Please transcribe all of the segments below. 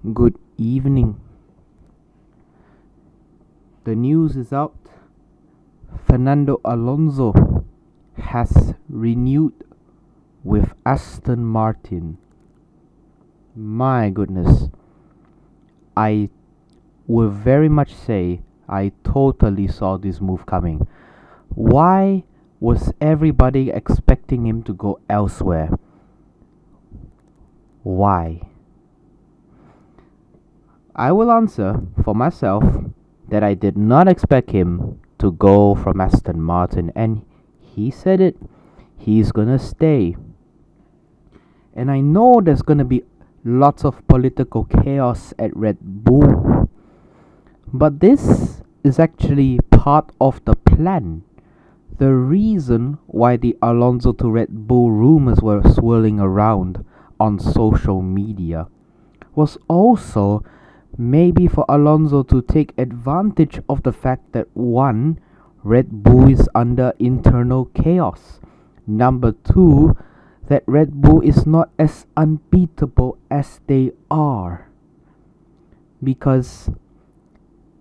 Good evening. The news is out. Fernando Alonso has renewed with Aston Martin. My goodness. I will very much say I totally saw this move coming. Why was everybody expecting him to go elsewhere? Why? I will answer for myself that I did not expect him to go from Aston Martin, and he said it. He's gonna stay. And I know there's gonna be lots of political chaos at Red Bull, but this is actually part of the plan. The reason why the Alonso to Red Bull rumors were swirling around on social media was also maybe for Alonso to take advantage of the fact that 1. Red Bull is under internal chaos. Number 2, that Red Bull is not as unbeatable as they are. Because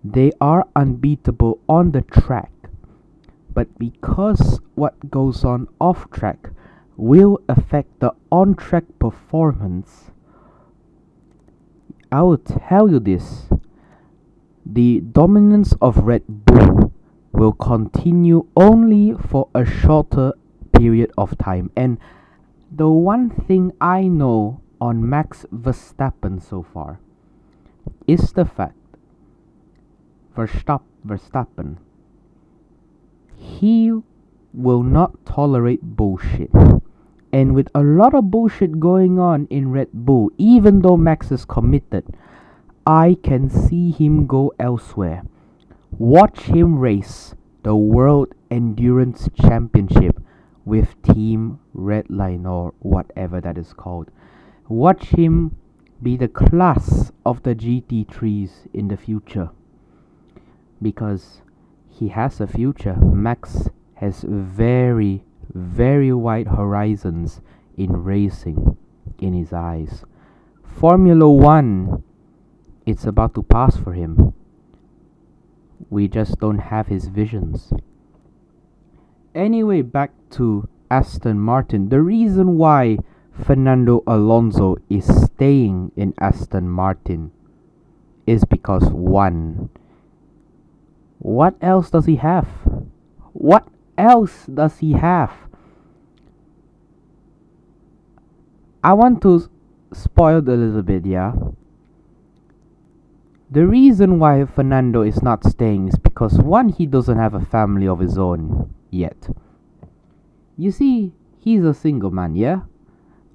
they are unbeatable on the track. But because what goes on off track will affect the on track performance, I will tell you this. The dominance of Red Bull will continue only for a shorter period of time. And the one thing I know on Max Verstappen so far is the fact Verstappen, he will not tolerate bullshit. And with a lot of bullshit going on in Red Bull, even though Max is committed, I can see him go elsewhere. Watch him race the World Endurance Championship with Team Redline or whatever that is called. Watch him be the class of the GT3s in the future. Because he has a future. Max has very wide horizons in racing in his eyes. Formula 1, it's about to pass for him. We just don't have his visions. Anyway, back to Aston Martin. The reason why Fernando Alonso is staying in Aston Martin is because 1. What else does he have? What else does he have? I want to spoil it a little bit, yeah? The reason why Fernando is not staying is because 1, he doesn't have a family of his own yet. You see, he's a single man, yeah?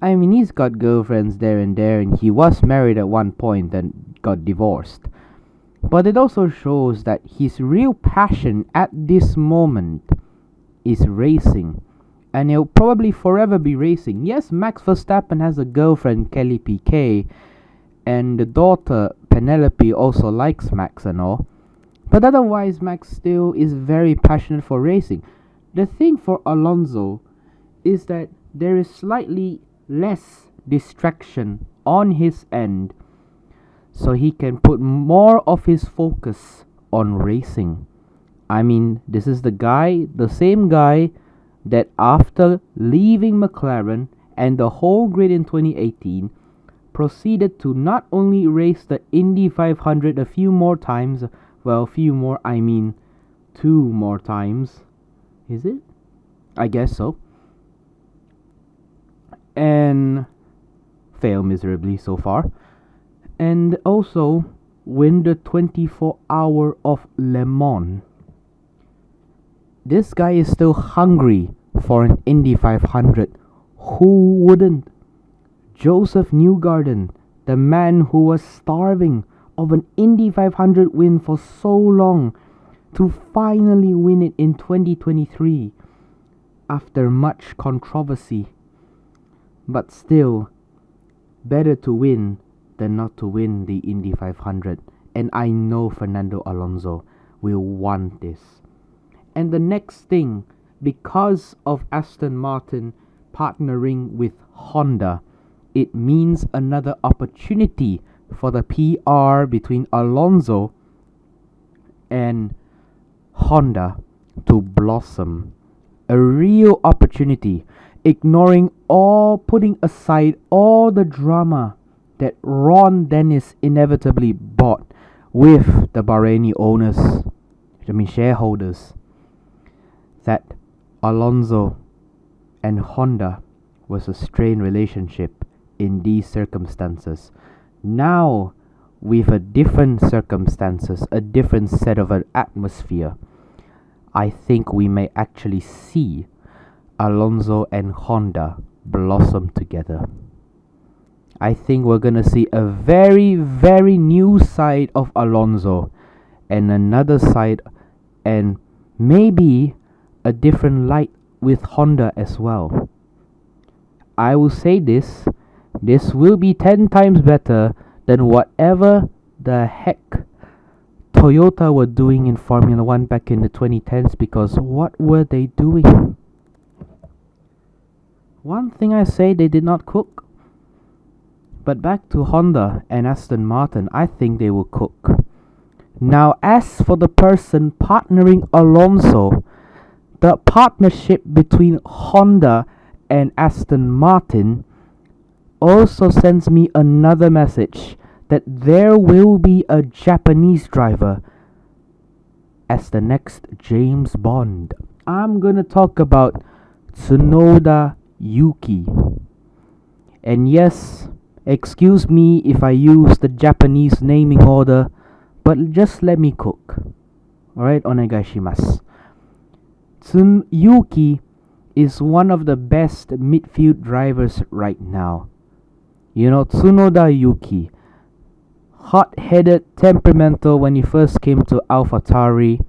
I mean, he's got girlfriends there, and he was married at one point and got divorced. But it also shows that his real passion at this moment is racing. And he'll probably forever be racing. Yes, Max Verstappen has a girlfriend, Kelly Piquet, and the daughter, Penelope, also likes Max and all. But otherwise, Max still is very passionate for racing. The thing for Alonso is that there is slightly less distraction on his end, so he can put more of his focus on racing. I mean, this is the same guy that after leaving McLaren and the whole grid in 2018, proceeded to not only race the Indy 500 a few more times, well, few more, I mean 2 more times. Is it? I guess so. And fail miserably so far. And also win the 24-hour of Le Mans. This guy is still hungry for an Indy 500. Who wouldn't? Joseph Newgarden, the man who was starving of an Indy 500 win for so long, to finally win it in 2023 after much controversy. But still, better to win than not to win the Indy 500. And I know Fernando Alonso will want this. And the next thing, because of Aston Martin partnering with Honda, it means another opportunity for the PR between Alonso and Honda to blossom. A real opportunity, putting aside all the drama that Ron Dennis inevitably bought with the Bahraini shareholders, that Alonso and Honda was a strained relationship in these circumstances. Now, with a different circumstances, a different set of an atmosphere, I think we may actually see Alonso and Honda blossom together. I think we're gonna see a very, very new side of Alonso and another side, and maybe a different light with Honda as well. I will say this will be 10 times better than whatever the heck Toyota were doing in Formula 1 back in the 2010s, because what were they doing? One thing I say, they did not cook. But back to Honda and Aston Martin, I think they will cook. Now, as for the person partnering Alonso, the partnership between Honda and Aston Martin also sends me another message that there will be a Japanese driver as the next James Bond. I'm gonna talk about Tsunoda Yuki. And yes, excuse me if I use the Japanese naming order, but just let me cook. Alright, onegaishimasu. Yuki is one of the best midfield drivers right now. You know, Tsunoda Yuki, hot-headed, temperamental when he first came to AlphaTauri,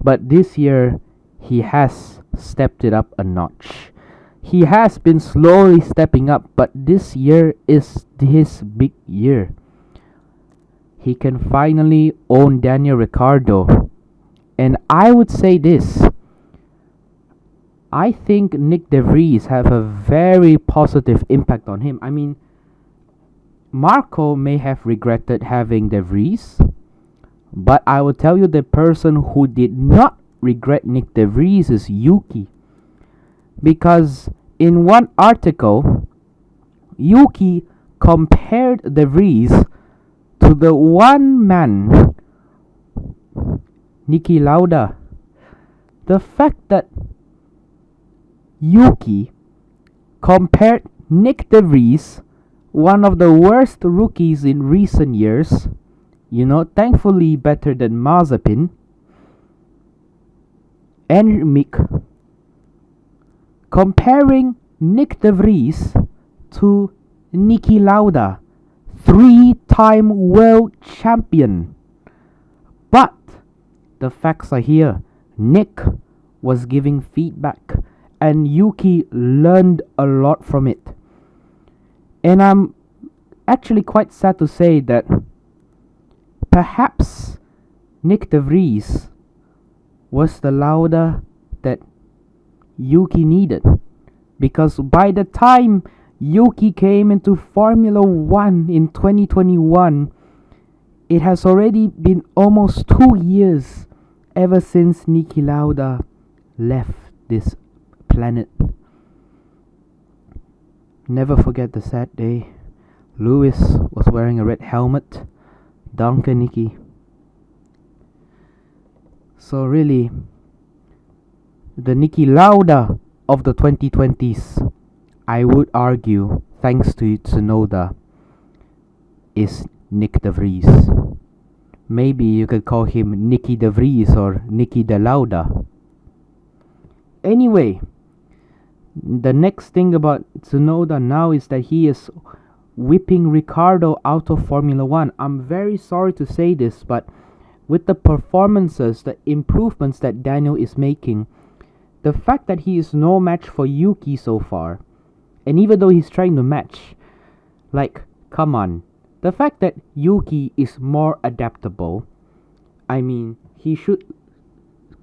but this year he has stepped it up a notch. He has been slowly stepping up, but this year is his big year. He can finally own Daniel Ricciardo. And I would say this, I think Nick De Vries have a very positive impact on him. I mean, Marco may have regretted having De Vries, but I will tell you, the person who did not regret Nick De Vries is Yuki. Because in one article, Yuki compared De Vries to the one man, Niki Lauda. The fact that Yuki compared Nick De Vries, one of the worst rookies in recent years, thankfully better than Mazepin and Mick, comparing Nick De Vries to Niki Lauda, 3-time world champion. But the facts are here. Nick was giving feedback, and Yuki learned a lot from it. And I'm actually quite sad to say that perhaps Nick De Vries was the Lauda that Yuki needed. Because by the time Yuki came into Formula 1 in 2021, it has already been almost 2 years ever since Niki Lauda left this planet. Never forget the sad day. Lewis was wearing a red helmet. Danke, Niki. So really, the Niki Lauda of the 2020s, I would argue, thanks to Tsunoda, is Nick De Vries. Maybe you could call him Nicky De Vries or Nicky De Lauda. Anyway, the next thing about Tsunoda now is that he is whipping Ricciardo out of Formula 1. I'm very sorry to say this, but with the performances, the improvements that Daniel is making, the fact that he is no match for Yuki so far, and even though he's trying to match, come on. The fact that Yuki is more adaptable, I mean, he should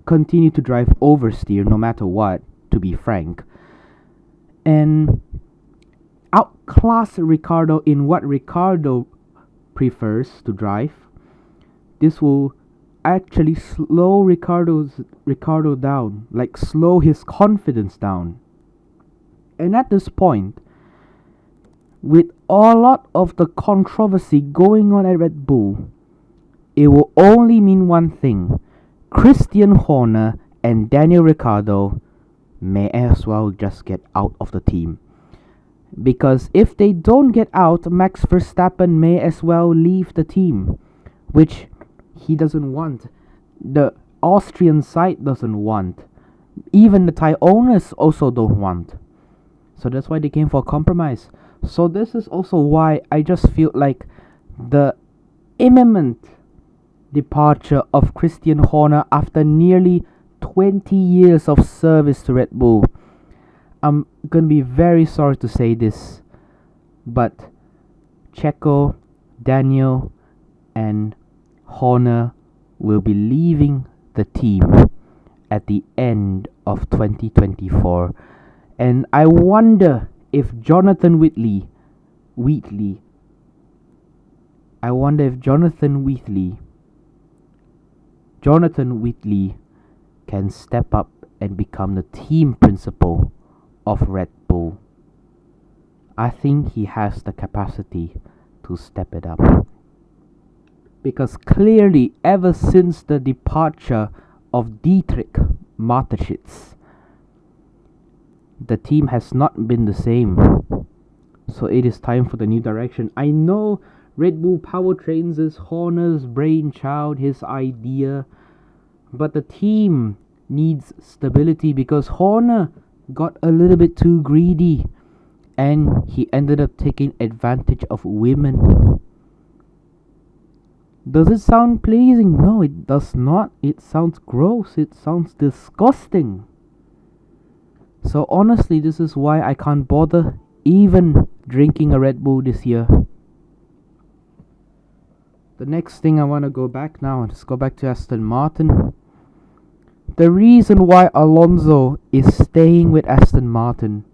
continue to drive oversteer no matter what, to be frank, and outclass Ricciardo in what Ricciardo prefers to drive. This will actually slow Ricardo down, like slow his confidence down. And at this point, with a lot of the controversy going on at Red Bull, it will only mean one thing. Christian Horner and Daniel Ricciardo may as well just get out of the team. Because if they don't get out, Max Verstappen may as well leave the team, which he doesn't want. The Austrian side doesn't want. Even the Thai owners also don't want. So that's why they came for a compromise. So this is also why I just feel like the imminent departure of Christian Horner after nearly 20 years of service to Red Bull. I'm gonna be very sorry to say this, but Checo, Daniel, and Horner will be leaving the team at the end of 2024. And I wonder if Jonathan Wheatley can step up and become the team principal of Red Bull. I think he has the capacity to step it up. Because clearly, ever since the departure of Dietrich Mateschitz, the team has not been the same. So it is time for the new direction. I know Red Bull Powertrains is Horner's brainchild, his idea, but the team needs stability because Horner got a little bit too greedy and he ended up taking advantage of women. Does it sound pleasing? No, it does not. It sounds gross. It sounds disgusting. So honestly, this is why I can't bother even drinking a Red Bull this year. The next thing I want to go back now, let's go back to Aston Martin. The reason why Alonso is staying with Aston Martin.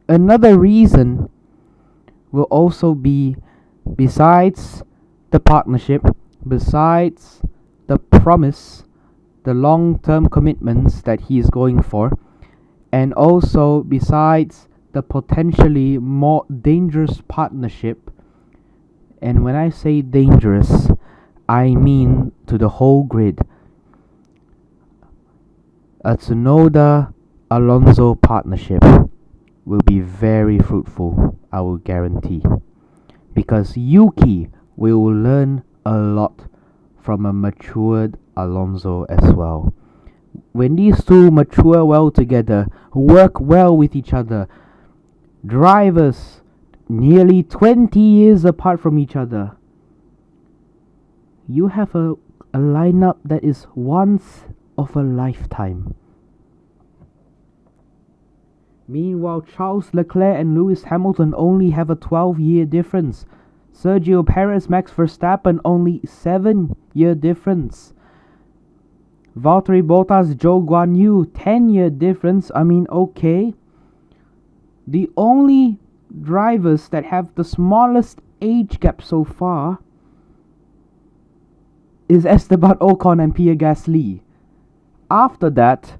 Another reason will also be, besides the partnership, besides the promise, the long-term commitments that he is going for, and also besides the potentially more dangerous partnership. And when I say dangerous, I mean to the whole grid. A Tsunoda-Alonso partnership will be very fruitful, I will guarantee. Because Yuki will learn a lot from a matured Alonso as well. When these two mature well together, work well with each other, drivers nearly 20 years apart from each other, you have a lineup that is once of a lifetime. Meanwhile, Charles Leclerc and Lewis Hamilton only have a 12-year difference. Sergio Perez, Max Verstappen, only 7-year difference. Valtteri Bottas, Zhou Guanyu, 10-year difference. I mean, okay. The only drivers that have the smallest age gap so far is Esteban Ocon and Pierre Gasly. After that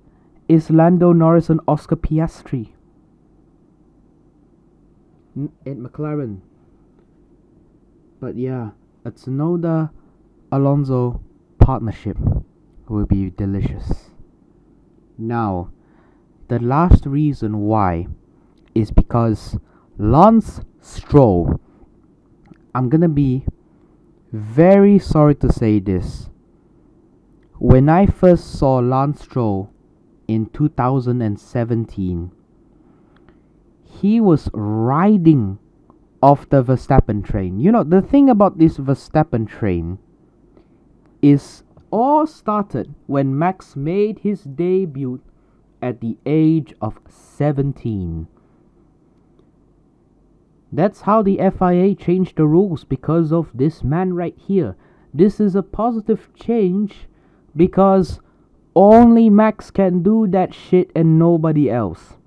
is Lando Norris and Oscar Piastri at McLaren. But yeah, a Tsunoda-Alonso partnership will be delicious. Now, the last reason why is because Lance Stroll, I'm gonna be very sorry to say this. When I first saw Lance Stroll in 2017, he was riding off the Verstappen train. You know, the thing about this Verstappen train is all started when Max made his debut at the age of 17. That's how the FIA changed the rules, because of this man right here. This is a positive change because only Max can do that shit and nobody else.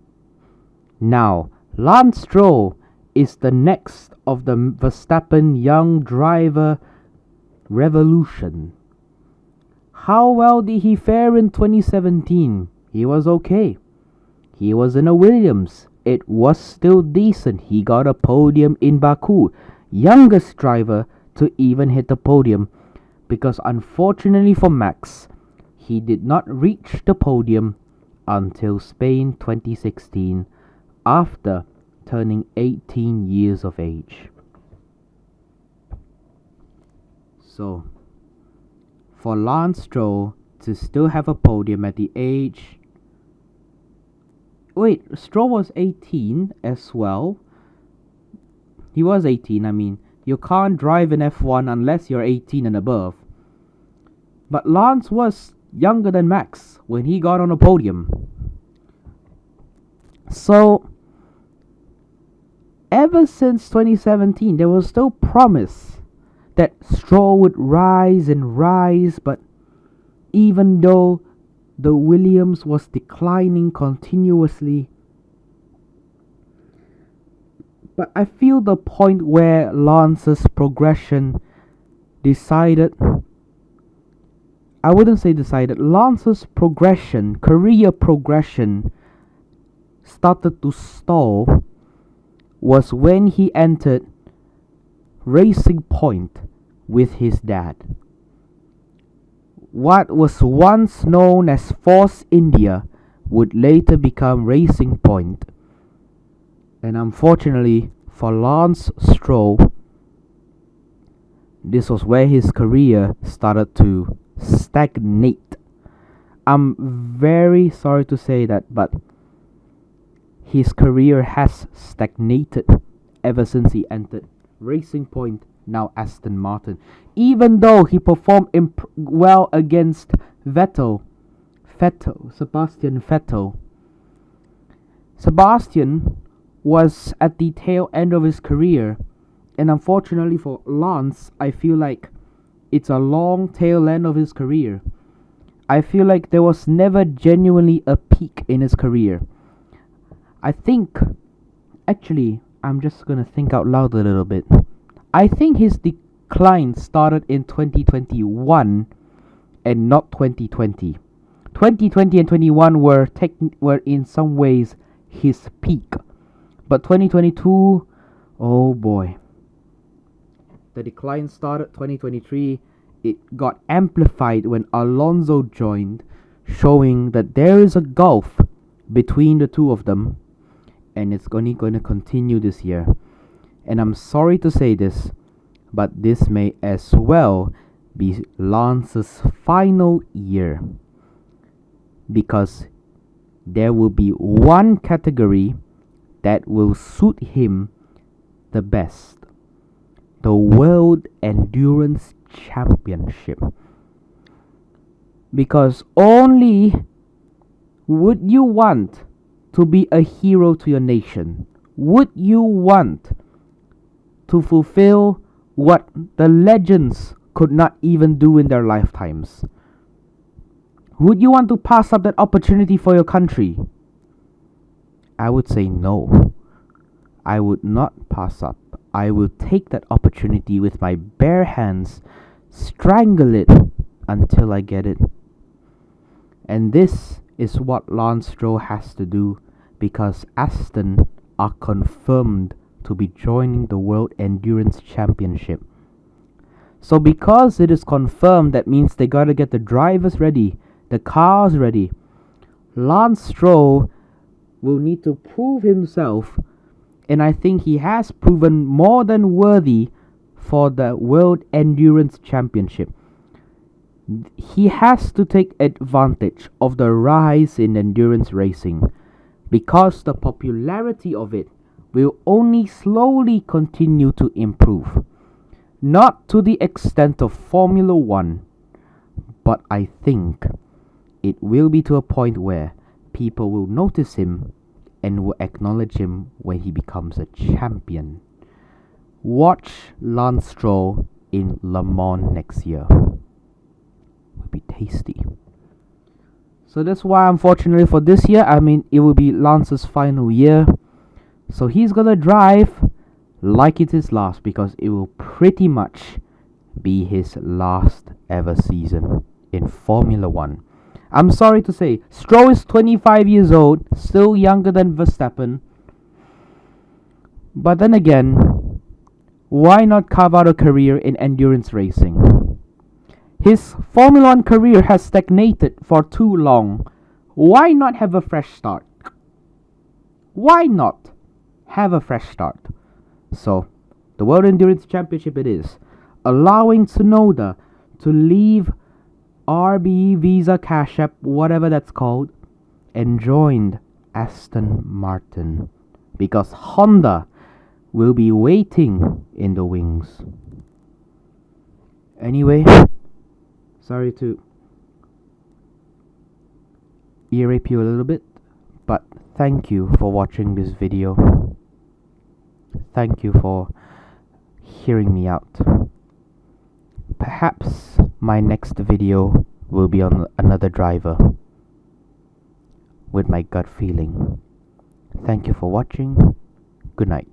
Now, Lance Stroll is the next of the Verstappen young driver revolution. How well did he fare in 2017? He was okay. He was in a Williams. It was still decent. He got a podium in Baku. Youngest driver to even hit the podium. Because unfortunately for Max, he did not reach the podium until Spain 2016 after turning 18 years of age. So, for Lance Stroll to still have a podium at the age... Wait, Stroll was 18 as well. He was 18, I mean, you can't drive in F1 unless you're 18 and above. But Lance was younger than Max when he got on a podium. So, ever since 2017, there was still promise that Stroll would rise and rise, but even though the Williams was declining continuously, but I feel the point where Lance's progression Lance's progression, career progression started to stall was when he entered Racing Point with his dad. What was once known as Force India would later become Racing Point. And unfortunately for Lance Stroll, this was where his career started to stagnate. I'm very sorry to say that, but his career has stagnated ever since he entered Racing Point, now Aston Martin. Even though he performed well against Sebastian Vettel. Sebastian was at the tail end of his career, and unfortunately for Lance, I feel like it's a long tail end of his career. I feel like there was never genuinely a peak in his career. I think, actually, I'm just gonna think out loud a little bit. I think his decline started in 2021 and not 2020. 2020 and 21 were in some ways his peak. But 2022, oh boy. The decline started 2023. It got amplified when Alonso joined, showing that there is a gulf between the two of them, and it's going to continue this year. And I'm sorry to say this, but this may as well be Lance's final year, because there will be one category that will suit him the best: the World Endurance Championship. Because only would you want to be a hero to your nation, would you want to fulfill what the legends could not even do in their lifetimes, would you want to pass up that opportunity for your country? I would say no. I would not pass up. I will take that opportunity with my bare hands, strangle it until I get it. And this is what Lance Stroll has to do, because Aston are confirmed to be joining the World Endurance Championship. So because it is confirmed, that means they gotta get the drivers ready, the cars ready. Lance Stroll will need to prove himself, and I think he has proven more than worthy for the World Endurance Championship. He has to take advantage of the rise in endurance racing, because the popularity of it will only slowly continue to improve. Not to the extent of Formula 1, but I think it will be to a point where people will notice him and will acknowledge him when he becomes a champion. Watch Lance Stroll in Le Mans next year. Will be tasty. So that's why, unfortunately for this year, it will be Lance's final year. So he's gonna drive like it's his last, because it will pretty much be his last ever season in Formula 1. I'm sorry to say, Stroll is 25 years old, still younger than Verstappen. But then again, why not carve out a career in endurance racing? His Formula 1 career has stagnated for too long. Why not have a fresh start? Why not have a fresh start? So, the World Endurance Championship it is, allowing Tsunoda to leave RB, Visa, Cash App, whatever that's called, and joined Aston Martin, because Honda will be waiting in the wings. Anyway, sorry to ear rape you a little bit, but thank you for watching this video. Thank you for hearing me out. Perhaps my next video will be on another driver with my gut feeling. Thank you for watching. Good night.